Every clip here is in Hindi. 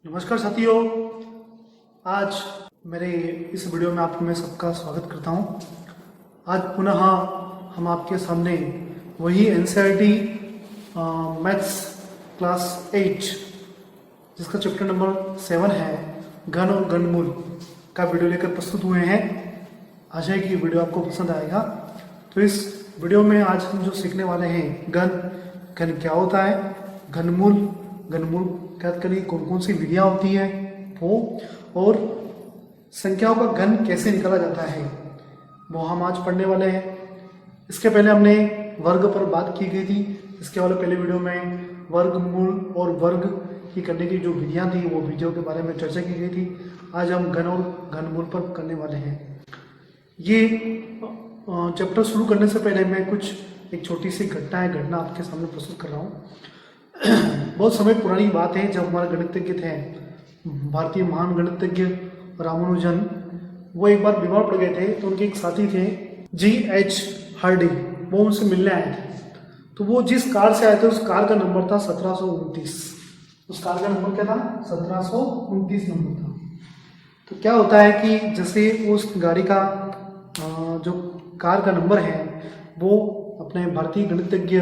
नमस्कार साथियों, आज मेरे इस वीडियो में मैं सबका स्वागत करता हूं। आज पुनः हम आपके सामने वही एनसीईआरटी मैथ्स क्लास 8 जिसका चैप्टर नंबर 7 है घन और घनमूल का वीडियो लेकर प्रस्तुत हुए हैं। आशा है कि वीडियो आपको पसंद आएगा। तो इस वीडियो में आज हम जो सीखने वाले हैं घन क्या होता है, घनमूल क्या करें, कौन कौन सी विधियाँ होती हैं वो, और संख्याओं का घन कैसे निकाला जाता है वो हम आज पढ़ने वाले हैं। इसके पहले हमने वर्ग पर बात की गई थी। इसके वाले पहले वीडियो में वर्गमूल और वर्ग की करने की जो विधियाँ थी वो विधियों के बारे में चर्चा की गई थी। आज हम घन और घनमूल पर करने वाले हैं। ये चैप्टर शुरू करने से पहले मैं एक छोटी सी घटना आपके सामने प्रस्तुत कर रहा हूँ। बहुत समय पुरानी बात है, जब हमारे गणितज्ञ थे, भारतीय महान गणितज्ञ रामानुजन, वो एक बार बीमार पड़ गए थे। तो उनके एक साथी थे G.H. हार्डी, वो उनसे मिलने आए थे। तो वो जिस कार से आए थे उस कार का नंबर था 1729। उस कार का नंबर क्या था? 1729 नंबर था। तो क्या होता है कि जैसे उस गाड़ी का जो कार का नंबर है वो अपने भारतीय गणितज्ञ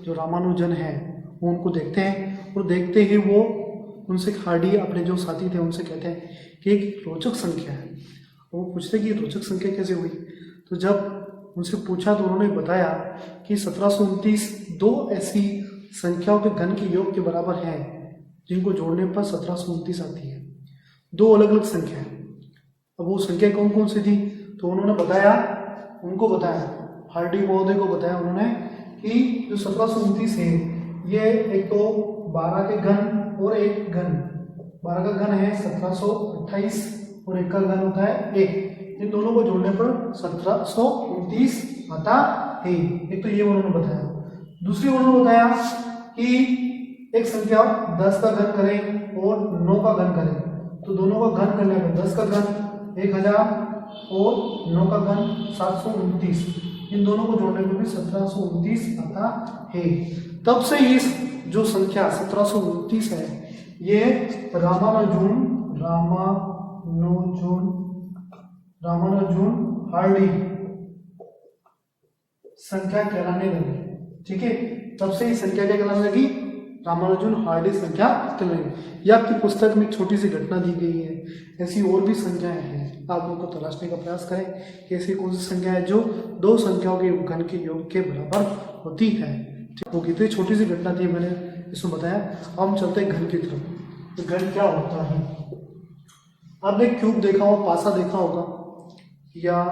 जो रामानुजन है वो उनको देखते हैं, और देखते ही वो उनसे हार्डी अपने जो साथी थे उनसे कहते हैं कि एक रोचक संख्या है। वो पूछते कि रोचक संख्या कैसे हुई। तो जब उनसे पूछा तो उन्होंने बताया कि 1729 दो ऐसी संख्याओं के घन के योग के बराबर है जिनको जोड़ने पर 1729 आती है। दो अलग अलग संख्या है। अब वो संख्या कौन कौन सी थी तो उन्होंने बताया, हार्डी महोदय को बताया उन्होंने कि जो 1729 है ये एक तो 12 के घन और एक घन, 12 का घन है 1728 और एक का घन होता है 1। इन दोनों को जोड़ने पर 1729 आता है। एक तो ये उन्होंने बताया। दूसरी उन्होंने बताया कि एक संख्या 10 का घन करें और 9 का घन करें, तो दोनों का घन करने पर 10 का घन 1000 और 9 का घन 729, इन दोनों को जोड़ने पर भी 1729 आता है। तब से इस जो संख्या 1729 है ये रामानुजन हार्डी संख्या कहलाने लगी। ठीक है, तब से ये संख्या क्या कहलाने लगी? रामानुजन हार्डी संख्या कहलाने लगी। ये आपकी पुस्तक में एक छोटी सी घटना दी गई है। ऐसी और भी संख्याएं हैं, आप उनको तलाशने का प्रयास करें कि ऐसी कौन सी संख्या है जो दो संख्याओं के घन के योग के बराबर होती है। वो कितनी छोटी सी घटना थी, मैंने इसमें बताया। अब हम चलते हैं घन की तरफ। तो घन क्या होता है? आपने क्यूब देखा होगा, पासा देखा होगा, या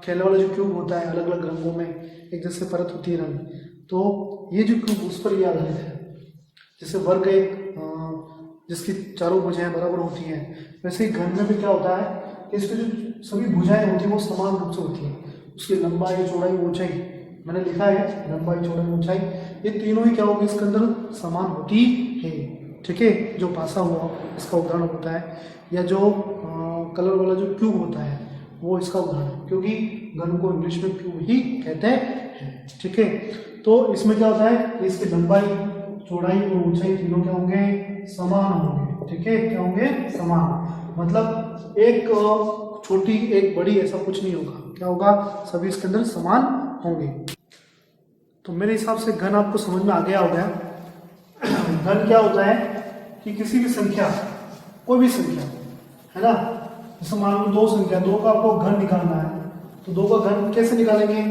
खेलने वाला जो क्यूब होता है अलग अलग रंगों में एक जैसे परत होती है रंग, तो ये जो क्यूब उस पर ये आधारित है। जैसे वर्ग एक जिसकी चारों भुजाएं बराबर होती हैं, वैसे ही घन में भी क्या होता है कि इसकी जो सभी भुजाएं होती हैं वो समान रूप से होती हैं। उसकी लंबाई, चौड़ाई, ऊंचाई, मैंने लिखा है लंबाई, चौड़ाई, ऊंचाई, ये तीनों ही क्या होगी इसके अंदर समान होती है। ठीक है, जो पासा हुआ इसका उदाहरण होता है, या जो कलर वाला जो क्यूब होता है वो इसका उदाहरण है, क्योंकि घन को इंग्लिश में क्यूब ही कहते हैं। ठीक है, तो इसमें क्या होता है, इसकी लंबाई, चौड़ाई और ऊंचाई तीनों क्या होंगे? समान होंगे। ठीक है, क्या होंगे? समान। मतलब एक छोटी एक बड़ी ऐसा कुछ नहीं होगा। क्या होगा? सभी इसके अंदर समान होंगे। तो मेरे हिसाब से घन आपको समझ में आ गया होगा। घन क्या होता है कि किसी भी संख्या, कोई भी संख्या है ना, जैसे मान लो दो संख्या, दो का आपको घन निकालना है, तो दो का घन कैसे निकालेंगे?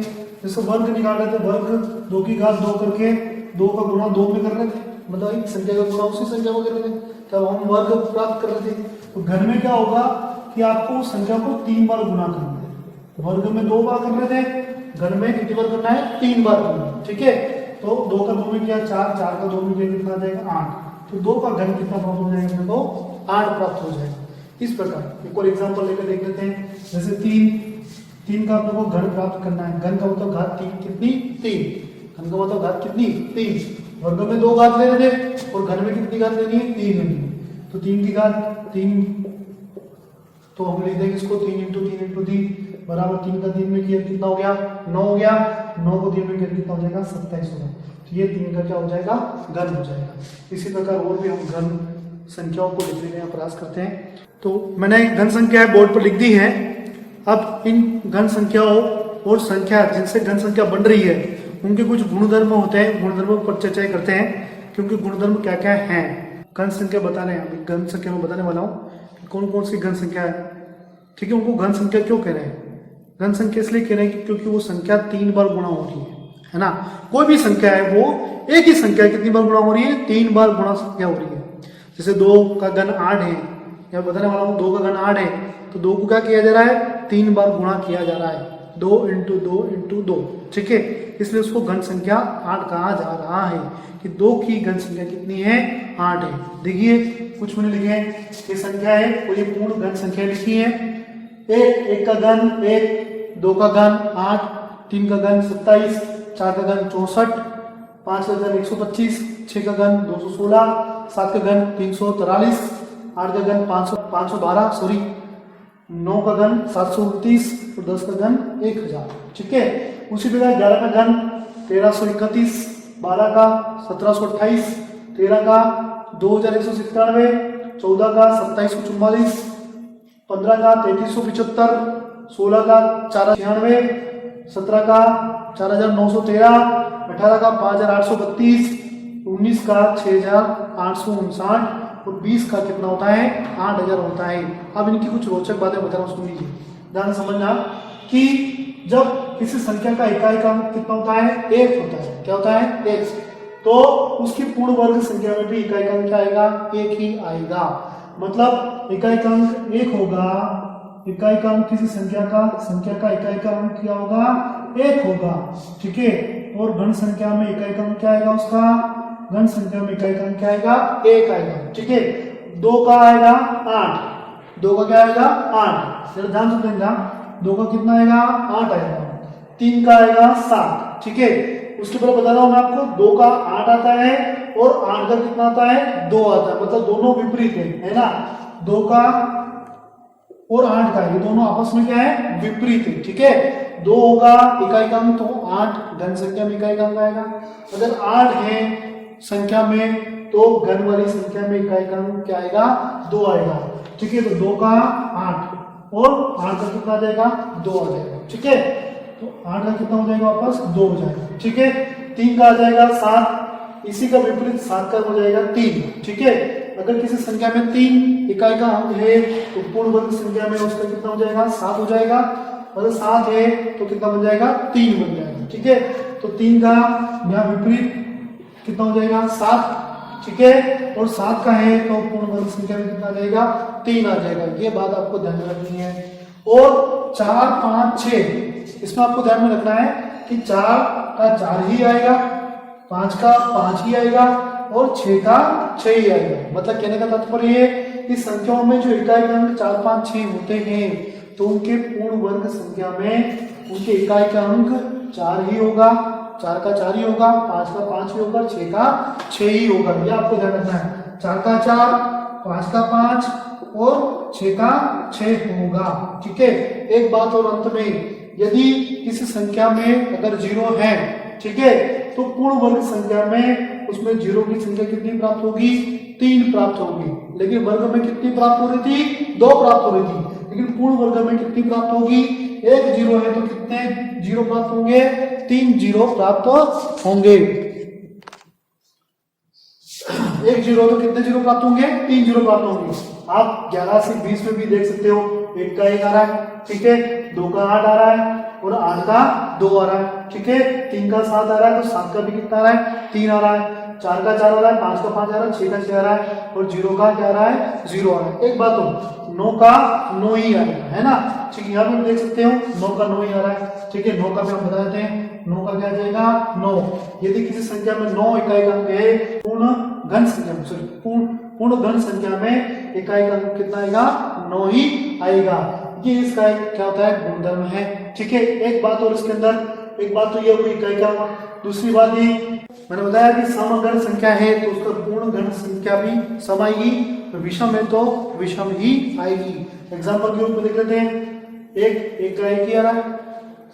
जैसे वर्ग निकाल रहे थे, वर्ग 2 की घात 2 करके 2 का गुणा 2 में कर रहे थे, मतलब एक संख्या का गुणा उसी संख्या में कर रहे थे, तब हम वर्ग प्राप्त कर रहे थे। तो घन में क्या होगा कि आपको संख्या को 3 बार गुणा करना है। वर्ग में 2 बार कर रहे थे, घन में कितनी बार करना है? 3 बार करना है। ठीक है, तो 2 का 2 में किया 4, 4 का 2 में किया कितना आ जाएगा? 8। तो 2 का घन कितना प्राप्त हो जाएगा? अपने को 8 प्राप्त हो जाएगा। इस प्रकार एक और एग्जांपल लेकर देख लेते हैं। जैसे 3 का अपने को घन प्राप्त करना है। घन का मतलब घात कितनी? 3। घन का मतलब घात कितनी? 3। वर्ग में 2 घात ले रहे थे और घन में कितनी घात लेनी है? 3 लेनी है। तो 3 की घात 3, तो हम लिख देंगे इसको 3 × 3 × 3 बराबर 3 का 3 में किया कितना हो गया? 9 हो गया। 9 को 3 में किया कितना हो जाएगा? 27 होगा। तो ये 3 का क्या हो जाएगा? घन हो जाएगा। इसी प्रकार और भी हम घन संख्याओं को लिखने का प्रयास करते हैं। तो मैंने घन संख्या बोर्ड पर लिख दी है। अब इन घन संख्याओं और संख्या जिनसे घन संख्या बन रही है उनके कुछ गुणधर्म होते हैं, गुणधर्मों पर चर्चा करते हैं क्योंकि गुणधर्म क्या क्या है घन संख्या बताने हैं। घन संख्या में बताने वाला हूँ कौन कौन सी घन संख्या है। ठीक है, उनको घन संख्या क्यों कह रहे हैं? घन संख्या इसलिए कह रहे हैं क्योंकि वो संख्या 3 बार गुणा हो रही है ना। कोई भी संख्या है वो एक ही संख्या कितनी बार गुणा हो रही है? 3 बार गुणा संख्या हो रही है। जैसे 2 का घन 8 है, या बताने वाला हूँ 2 का घन 8 है तो 2 को क्या किया जा रहा है? 3 बार गुणा किया जा रहा है, 2 × 2 × 2। ठीक है, इसलिए उसको घन संख्या 8 कहा जा रहा है कि 2 की घन संख्या कितनी है? 8 है। देखिए कुछ मैंने लिखे हैं, ये संख्या है और ये पूर्ण घन संख्या लिखी है। 1 का घन 1, 2 का घन 8, 3 का घन 27, 4 का घन 64, 5 का घन 125, 6 का घन 216, 7 का घन 343, 8 का घन 512, सॉरी 9 का घन 729 और 10 का घन 1000। ठीक है, उसी प्रकार 11 का घन 1331, 12 का 1728, 13 का 2197, 14 का 2744, 15 का 3375, 16 का 4096, 17 का 4913, 18 का 5832, 19 का 6859 और 20 का कितना होता है? 8000 होता है। अब इनकी कुछ रोचक बातें बता रहा हूं, सुन लीजिए, ध्यान से समझना कि जब किसी संख्या का इकाई का अंक कितना होता है? 1 होता है। क्या होता है? 1। तो उसकी पूर्ण वर्ग संख्या में भी इकाई का अंक क्या आएगा? 1 ही आएगा। मतलब इकाई का अंक 1 होगा, इकाई का अंक किसी संख्या का इकाई का अंक क्या होगा? 1 होगा। ठीक है, और घन संख्या में इकाई का अंक क्या आएगा? उसका घन संख्या में इकाई का अंक क्या आएगा? 1 आएगा। ठीक है, 2 का आएगा 8, 2 का क्या आएगा? 8। जरा ध्यान से देखना, 2 का कितना आएगा? 8 आएगा। 3 का आएगा 7। ठीक है, उसके बाद बता रहा हूं मैं आपको, 2 का 8 आता है और 8 का कितना आता है? 2 आता है। मतलब दोनों विपरीत है ना। 2 का और 8 का, ये दोनों आपस में क्या है? विपरीत है। ठीक है, 2 होगा इकाई का अंक तो 8 घन संख्या में इकाई का अंक आएगा। अगर 8 है संख्या में तो घन वाली संख्या में इकाई का अंक क्या आएगा? 2 आएगा। ठीक है, तो 2 का 8 और 8 का कितना आ जाएगा? 2 आ जाएगा। ठीक है, तो 8 का कितना हो जाएगा? वापस 2 हो जाएगा। ठीक है, 3 का आ जाएगा 7, इसी का विपरीत 7 का हो जाएगा 3। ठीक है, अगर किसी संख्या में 3 इकाई का अंक है तो पूर्ण वर्ग संख्या में उसका कितना हो जाएगा? 7 हो जाएगा। अगर 7 है तो कितना बन जाएगा? 3 बन जाएगा। ठीक है, तो 3 का यहाँ विपरीत कितना हो जाएगा? 7। ठीक है, और 7 का है तो पूर्ण वर्ग संख्या में कितना आ जाएगा? 3 आ जाएगा। ये बात आपको ध्यान में रखनी है। और 4, 5, 6 इसमें आपको ध्यान में रखना है कि 4 का 4 ही आएगा, 5 का 5 ही आएगा और 6 का 6 ही आएगा। मतलब कहने का तात्पर्य ये कि संख्याओं में जो इकाई का अंक 4, 5, 6 होते हैं तो उनके पूर्ण वर्ग संख्या में उनके इकाई का अंक 4 ही होगा, 4 का 4 ही होगा, 5 का 5 ही होगा, 6 का 6 ही होगा। ये आपको ध्यान रखना है। 4 का 4, 5 का 5 और 6 का 6 होगा। ठीक है, एक बात और अंत में, यदि किसी संख्या में अगर 0 है, ठीक है, तो पूर्ण वर्ग संख्या में उसमें 0 की संख्या कितनी प्राप्त होगी? 3 प्राप्त होगी। लेकिन वर्ग में कितनी प्राप्त हो रही थी? 2 प्राप्त हो रही थी। लेकिन पूर्ण वर्ग में कितनी प्राप्त होगी? 1 0 है तो कितने 0 प्राप्त होंगे? 3 0 प्राप्त होंगे। 1 0 तो कितने 0 प्राप्त होंगे? 3 0 प्राप्त होंगे। आप 11 से 20 में भी देख सकते हो, 1 का 1 आ रहा है। ठीक है, 2 का 8 आ रहा है और 8 का 2 आ रहा है। ठीक है, 3 का 7 आ रहा है तो 7 का भी कितना आ रहा है? 3 आ रहा है। 4 का 4 आ रहा है, 5 का 5 आ रहा है, 6 का 6 आ रहा है और 0 का क्या आ रहा है? 0 आ रहा है। एक बात हो, 9 का 9 ही आएगा, है ना। ठीक है, यहाँ पे देख सकते हो 9 का 9 ही आ रहा है। ठीक है, 9 का भी हम बता देते हैं, 9 का क्या आ जाएगा? 9। यदि किसी संख्या में 9 इकाई का अंक है, पूर्ण घन संख्या में, सॉरी पूर्ण घन संख्या में इकाई का अंक कितना आएगा? 9 ही आएगा। ये इसका क्या होता है? गुणधर्म है। ठीक है, एक बात और इसके अंदर, एक बात तो ये हुई इकाई का। दूसरी बात ये मैंने बताया कि समघन संख्या है तो उसका पूर्ण घन संख्या भी सम आएगी, तो विषम है तो विषम ही आएगी। एग्जाम्पल के रूप में देख लेते हैं, 1 का 1 ही आ रहा है,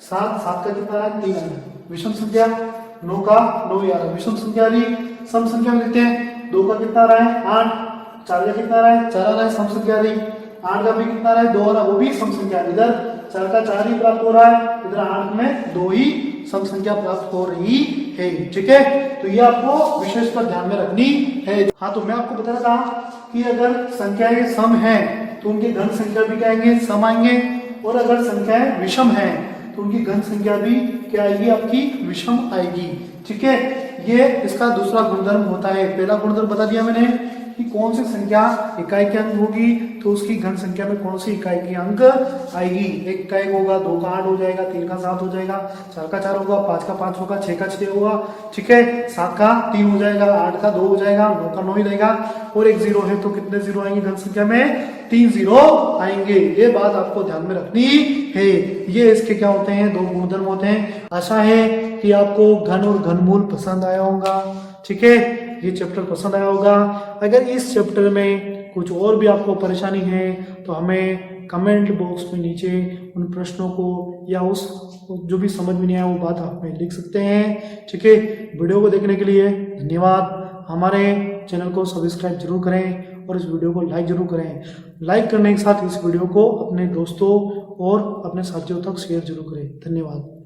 7 का कितना आ रहा है? 3 आ रहा है। विषम संख्या 9 का 9 ही आ रहा है, विषम संख्या आ रही। सम संख्या में देखते हैं, 2 का कितना आ रहा है? 8, 4 का कितना रहा है, 4 आ रहा है, सम संख्या रही। 8 का भी कितना रहा है, 2 आ रहा है, वो भी सम संख्या। इधर 4 का 4 ही प्राप्त हो रहा है, इधर 8 में 2 ही सम संख्या प्राप्त हो रही है। ठीक है, तो ये आपको विशेषता ध्यान में रखनी है। हाँ, तो मैं आपको बता रहा था कि अगर संख्याएं सम है तो उनके घन संख्या भी क्या आएंगे, सम आएंगे, और अगर संख्याएं विषम है तो उनकी घन संख्या भी क्या आएगी, आपकी विषम आएगी। ठीक है, ये इसका दूसरा गुणधर्म होता है। पहला गुणधर्म बता दिया मैंने कि कौन सी संख्या इकाई के अंक होगी तो उसकी घन संख्या में कौन सी इकाई की अंक आएगी। 1 का 1 होगा, 2 का 8 हो जाएगा, 3 का 7 हो जाएगा, 4 का 4 होगा, 5 का 5 होगा, 6 का 6 होगा। ठीक है, 7 का 3 हो जाएगा, 8 का 2 हो जाएगा, 9 का 9 ही रहेगा, और 1 0 है तो कितने जीरो आएंगे घन संख्या में, 3 जीरो आएंगे। ये बात आपको ध्यान में रखनी है। ये इसके क्या होते हैं, 2 गुणधर्म होते हैं। आशा है कि आपको घन और घनमूल पसंद आया होगा। ठीक है, ये चैप्टर पसंद आया होगा। अगर इस चैप्टर में कुछ और भी आपको परेशानी है तो हमें कमेंट बॉक्स में नीचे उन प्रश्नों को या उस जो भी समझ में नहीं आया वो बात आप में लिख सकते हैं। ठीक है, वीडियो को देखने के लिए धन्यवाद। हमारे चैनल को सब्सक्राइब जरूर करें और इस वीडियो को लाइक जरूर करें। लाइक करने के साथ इस वीडियो को अपने दोस्तों और अपने साथियों तक शेयर जरूर करें। धन्यवाद।